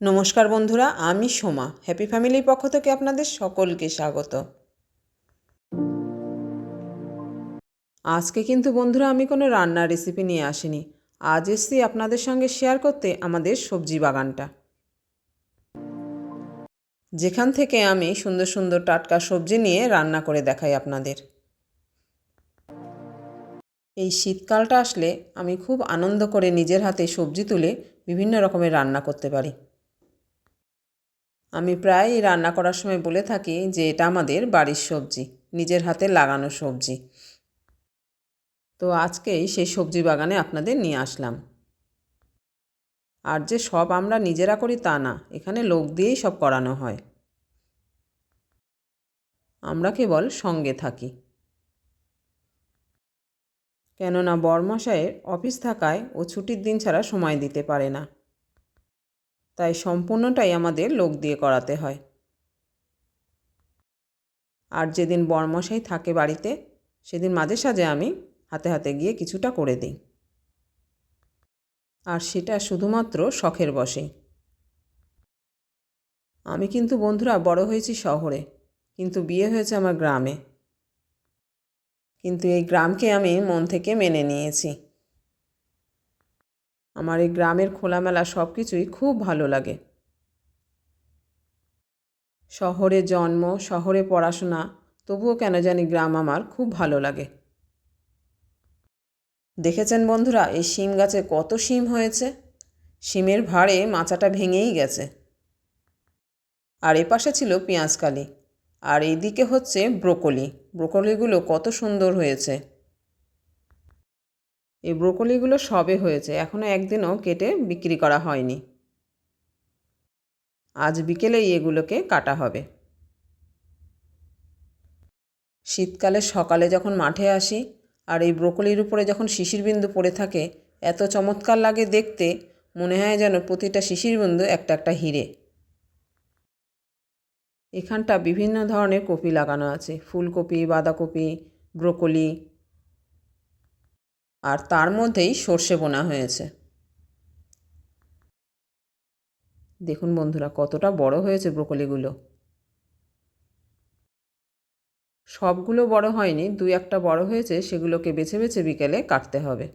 নমস্কার বন্ধুরা, আমি সোমা। হ্যাপি ফ্যামিলির পক্ষ থেকে আপনাদের সকলকে স্বাগত। আজকে কিন্তু বন্ধুরা আমি কোনো রান্নার রেসিপি নিয়ে আসিনি। আজ এসছি আপনাদের সঙ্গে শেয়ার করতে আমাদের সবজি বাগানটা, যেখান থেকে আমি সুন্দর সুন্দর টাটকা সবজি নিয়ে রান্না করে দেখাই আপনাদের। এই শীতকালটা আসলে আমি খুব আনন্দ করে নিজের হাতে সবজি তুলে বিভিন্ন রকমের রান্না করতে পারি। আমি প্রায় রান্না করার সময় বলে থাকি যে এটা আমাদের বাড়ির সবজি, নিজের হাতে লাগানো সবজি। তো আজকেই সেই সবজি বাগানে আপনাদের নিয়ে আসলাম। আর যে সব আমরা নিজেরা করি তা না, এখানে লোক দিয়েই সব করানো হয়। আমরা কেবল সঙ্গে থাকি, কেননা বরমশাইয়ের অফিস থাকায় ও ছুটির দিন ছাড়া সময় দিতে পারে না, তাই সম্পূর্ণটাই আমাদের লোক দিয়ে করাতে হয়। আর যেদিন বরমশাই থাকে বাড়িতে, সেদিন মাঝে সাঝে আমি হাতে হাতে গিয়ে কিছুটা করে দিই, আর সেটা শুধুমাত্র শখের বশেই। আমি কিন্তু বন্ধুরা বড় হয়েছি শহরে, কিন্তু বিয়ে হয়েছে আমার গ্রামে। কিন্তু এই গ্রামকে আমি মন থেকে মেনে নিয়েছি। আমার এই গ্রামের খোলামেলা সব কিছুই খুব ভালো লাগে। শহরে জন্ম, শহরে পড়াশোনা, তবুও কেন জানি গ্রাম আমার খুব ভালো লাগে। দেখেছেন বন্ধুরা, এই শিম গাছে কত শিম হয়েছে। শিমের ভাঁড়ে মাচাটা ভেঙেই গেছে। আর এপাশে ছিল পেঁয়াজকালি, আর এইদিকে হচ্ছে ব্রোকলি। ব্রোকলিগুলো কত সুন্দর হয়েছে। এই ব্রোকলিগুলো সবে হয়েছে, এখনও একদিনও কেটে বিক্রি করা হয়নি। আজ বিকেলেই এগুলোকে কাটা হবে। শীতকালে সকালে যখন মাঠে আসি আর এই ব্রোকলির উপরে যখন শিশির বিন্দু পড়ে থাকে, এত চমৎকার লাগে দেখতে, মনে হয় যেন প্রতিটা শিশির বিন্দু একটা একটা হিরে। এখানটা বিভিন্ন ধরনের কপি লাগানো আছে, ফুলকপি, বাঁধাকপি, ব্রোকলি, আর তার মধ্যেই সর্ষে বোনা হয়েছে। দেখুন বন্ধুরা কতটা বড় হয়েছে ব্রোকলিগুলো। সবগুলো বড় হয়নি, দুই একটা বড় হয়েছে, সেগুলোকে বেছে বেছে বিকেলে কাটতে হবে।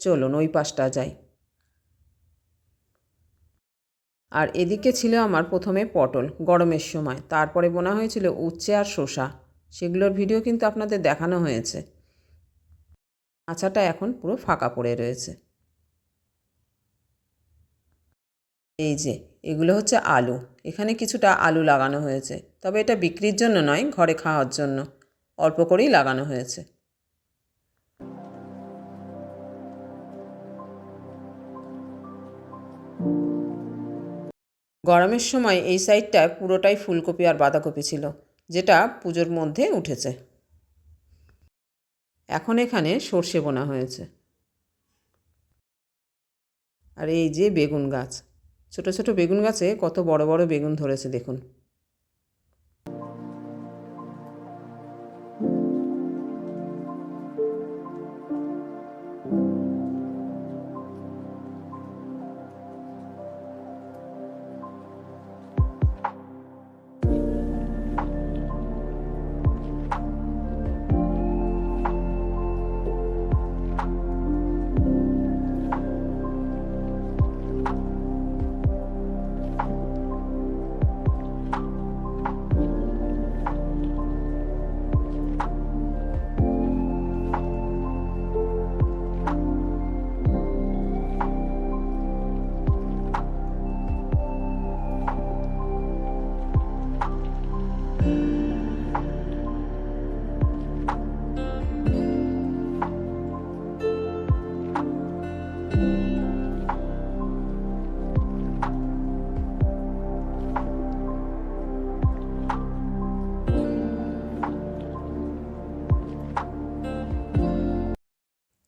চলুন ওই পাশটা যাই। আর এদিকে ছিল আমার প্রথমে পটল গরমের সময়, তারপরে বোনা হয়েছিল উচ্ছে আর শসা। সেগুলোর ভিডিও কিন্তু আপনাদের দেখানো হয়েছে। আচাটা এখন পুরো ফাঁকা পড়ে রয়েছে। এই যে এগুলো হচ্ছে আলু, এখানে কিছুটা আলু লাগানো হয়েছে, তবে এটা বিক্রির জন্য নয়, ঘরে খাওয়ার জন্য অল্প করেই লাগানো হয়েছে। গরমের সময় এই সাইডটা পুরোটাই ফুলকপি আর বাঁধাকপি ছিল, যেটা পুজোর মধ্যে উঠেছে। এখন এখানে সর্ষে বোনা হয়েছে। আর এই যে বেগুন গাছ, ছোট ছোট বেগুন গাছে কত বড় বড় বেগুন ধরেছে দেখুন।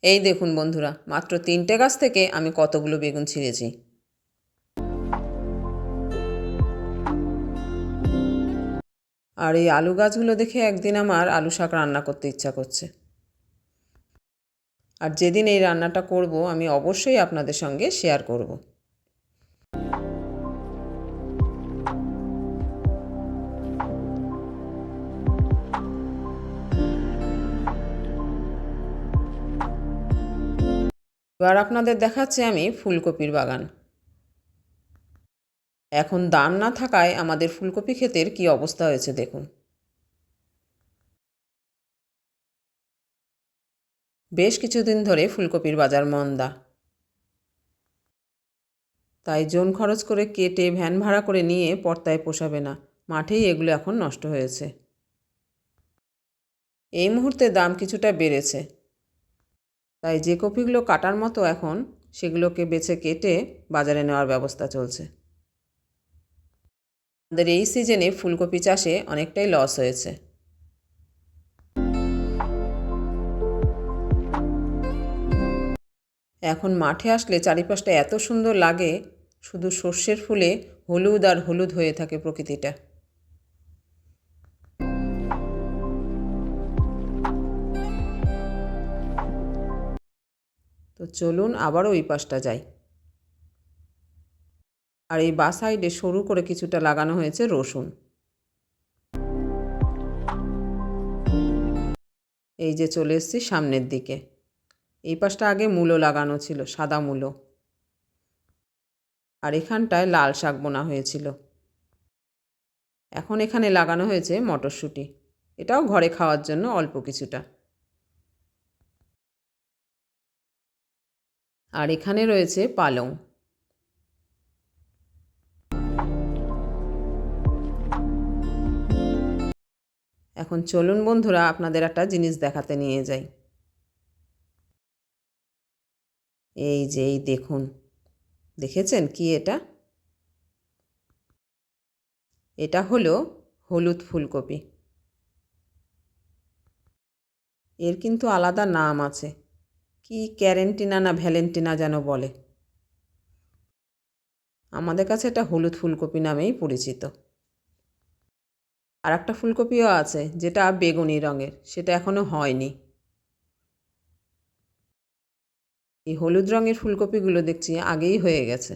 এই দেখুন বন্ধুরা, মাত্র 3টে গাছ থেকে আমি কতগুলো বেগুন ছিঁড়েছি। আর এই আলু গাছগুলো দেখে একদিন আমার আলু শাক রান্না করতে ইচ্ছা করছে। আর যেদিন এই রান্নাটা করব আমি অবশ্যই আপনাদের সঙ্গে শেয়ার করব। এবার আপনাদের দেখাচ্ছি আমি ফুলকপির বাগান। এখন দাম না থাকায় আমাদের ফুলকপি ক্ষেতের কি অবস্থা হয়েছে দেখুন। বেশ কিছুদিন ধরে ফুলকপির বাজার মন্দা, তাই জন খরচ করে কেটে ভ্যান ভাড়া করে নিয়ে পর্তায় পোষাবে না, মাঠেই এগুলো এখন নষ্ট হয়েছে। এই মুহূর্তে দাম কিছুটা বেড়েছে, তাই যে কপিগুলো কাটার মতো এখন সেগুলোকে বেছে কেটে বাজারে নেওয়ার ব্যবস্থা চলছে। আমাদের এই সিজনে ফুলকপি চাষে অনেকটাই লস হয়েছে। এখন মাঠে আসলে চারিপাশটা এত সুন্দর লাগে, শুধু সর্ষের ফুলে হলুদ আর হলুদ হয়ে থাকে প্রকৃতিটা। তো চলুন আবারও ওই পাশটা যাই। আর এই বা সাইডে সরু করে কিছুটা লাগানো হয়েছে রসুন। এই যে চলে এসেছি সামনের দিকে। এই পাশটা আগে মূলো লাগানো ছিল, সাদা মূলো। আর এখানটায় লাল শাক বোনা হয়েছিল। এখন এখানে লাগানো হয়েছে মটরশুঁটি, এটাও ঘরে খাওয়ার জন্য অল্প কিছুটা। আর এখানে রয়েছে পালং। এখন চলুন বন্ধুরা আপনাদের একটা জিনিস দেখাতে নিয়ে যাই। এই যে এই দেখুন, দেখেছেন কি এটা? এটা হলো হলুদ ফুলকপি। এর কিন্তু আলাদা নাম আছে, কি ক্যারেন্টিনা না ভ্যালেন্টিনা যেন বলে। আমাদের কাছে এটা হলুদ ফুলকপি নামেই পরিচিত। আর একটা ফুলকপিও আছে যেটা বেগুনি রঙের, সেটা এখনও হয়নি। এই হলুদ রঙের ফুলকপিগুলো দেখছি আগেই হয়ে গেছে।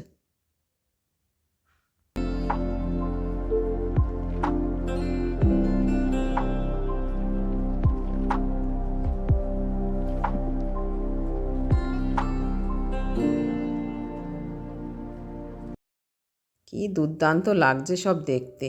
কি দুর্দান্ত লাগছে সব দেখতে।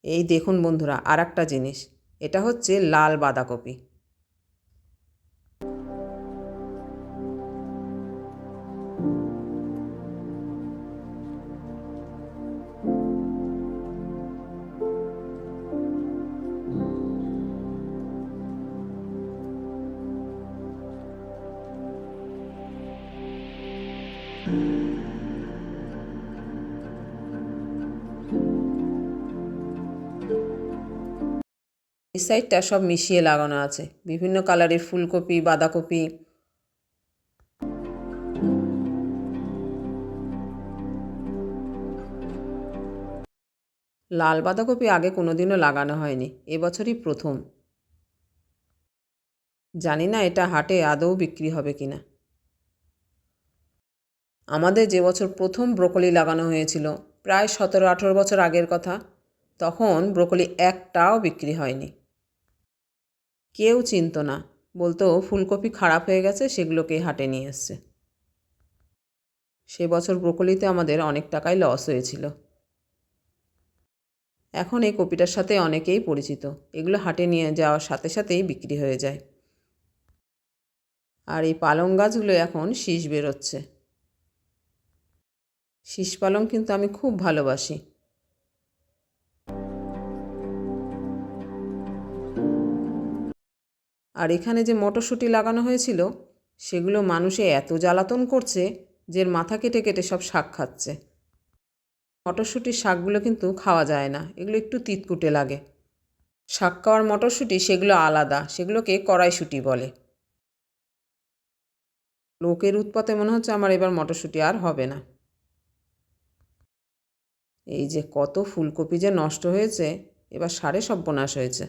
এই দেখুন বন্ধুরা আর একটা জিনিস, এটা হচ্ছে লাল বাঁধাকপি। এই সাইডটা সব মিশিয়ে লাগানো আছে, বিভিন্ন কালারের ফুলকপি, বাঁধাকপি। লাল বাঁধাকপি আগে কোনোদিনও লাগানো হয়নি, এবছরই প্রথম। জানি না এটা হাটে আদৌ বিক্রি হবে কিনা। আমাদের যে বছর প্রথম ব্রোকলি লাগানো হয়েছিল, প্রায় 17-18 বছর আগের কথা, তখন ব্রোকলি একটাও বিক্রি হয়নি। কেউ চিনত না, বলতো ফুলকপি খারাপ হয়ে গেছে, সেগুলোকে হাটে নিয়ে এসছে। সে বছর ব্রোকলিতে আমাদের অনেক টাকাই লস হয়েছিল। এখন এই কপিটার সাথে অনেকেই পরিচিত, এগুলো হাটে নিয়ে যাওয়ার সাথে সাথেই বিক্রি হয়ে যায়। আর এই পালং গাছগুলো এখন শীষ বেরোচ্ছে। শীষ পালং কিন্তু আমি খুব ভালোবাসি। আর এখানে যে মটরশুঁটি লাগানো হয়েছিল, সেগুলো মানুষে এত জ্বালাতন করছে যে মাথা কেটে কেটে সব শাক খাচ্ছে। মটরশুঁটির শাকগুলো কিন্তু খাওয়া যায় না, এগুলো একটু তিতকুটে লাগে। শাক খাওয়ার মটরশুঁটি সেগুলো আলাদা, সেগুলোকে কড়াইশুঁটি বলে। লোকের উৎপাতে মনে হচ্ছে আমার এবার মটরশুঁটি আর হবে না। এই যে কত ফুলকপি যে নষ্ট হয়েছে, এবার সারে সর্বনাশ হয়েছে।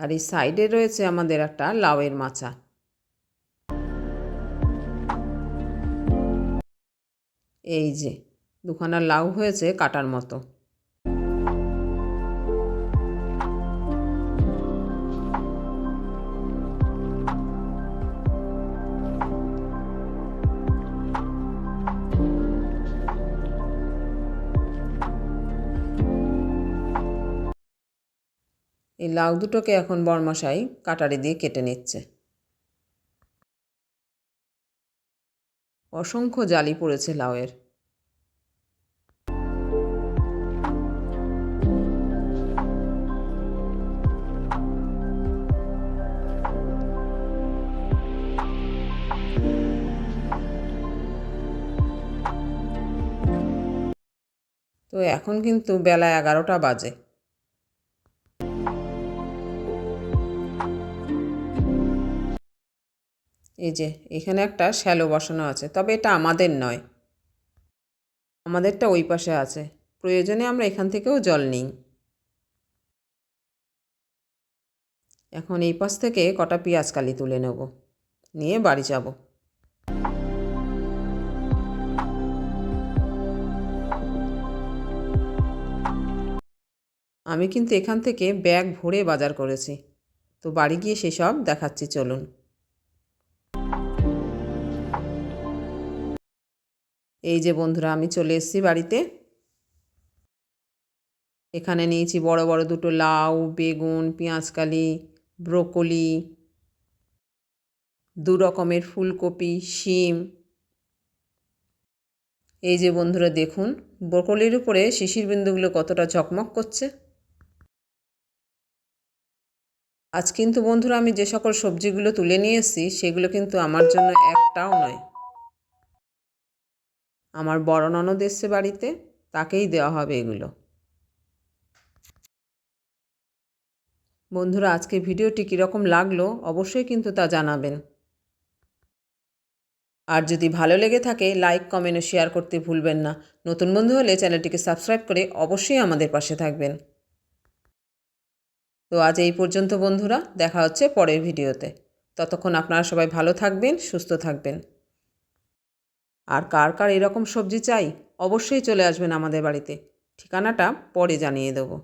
আর এই সাইডে রয়েছে আমাদের একটা লাউয়ের মাচা। এই যে দুখানা লাউ হয়েছে কাটার মতো। এই লাউ দুটোকে এখন বরমশাই কাটারি দিয়ে কেটে নিচ্ছে। অসংখ্য জালি পড়েছে লাউয়ের। তো এখন কিন্তু বেলা 11টা বাজে। এই যে এখানে একটা শ্যালো বসানো আছে, তবে এটা আমাদের নয়, আমাদেরটা ওই পাশে আছে। প্রয়োজনে আমরা এখান থেকেও জল নিই। এখন এই পাশ থেকে কটা পেঁয়াজকালি তুলে নেব, নিয়ে বাড়ি যাব। আমি কিন্তু এখান থেকে ব্যাগ ভরে বাজার করেছি, তো বাড়ি গিয়ে সেসব দেখাচ্ছি, চলুন। এই যে বন্ধুরা, আমি চলে এসেছি বাড়িতে। এখানে নিয়েছি বড় বড় দুটো লাউ, বেগুন, পেঁয়াজকালি, ব্রোকলি, 2 রকমের ফুলকপি, শিম। এই যে বন্ধুরা দেখুন, ব্রোকলির উপরে শিশির বিন্দুগুলো কতটা ঝকমক করছে। আজ কিন্তু বন্ধুরা আমি যে সকল সবজিগুলো তুলে নিয়ে এসেছি সেগুলো কিন্তু আমার জন্য একটাও নয়, আমার বড় ননদ এসছে বাড়িতে, তাকেই দেওয়া হবে এগুলো। বন্ধুরা আজকে ভিডিওটি কীরকম লাগলো অবশ্যই কিন্তু তা জানাবেন। আর যদি ভালো লেগে থাকে লাইক, কমেন্ট ও শেয়ার করতে ভুলবেন না। নতুন বন্ধু হলে চ্যানেলটিকে সাবস্ক্রাইব করে অবশ্যই আমাদের পাশে থাকবেন। তো আজ এই পর্যন্ত বন্ধুরা, দেখা হচ্ছে পরের ভিডিওতে। ততক্ষণ আপনারা সবাই ভালো থাকবেন, সুস্থ থাকবেন। আর কার কার এরকম সবজি চাই অবশ্যই চলে আসবেন আমাদের বাড়িতে। ঠিকানাটা পরে জানিয়ে দেবো।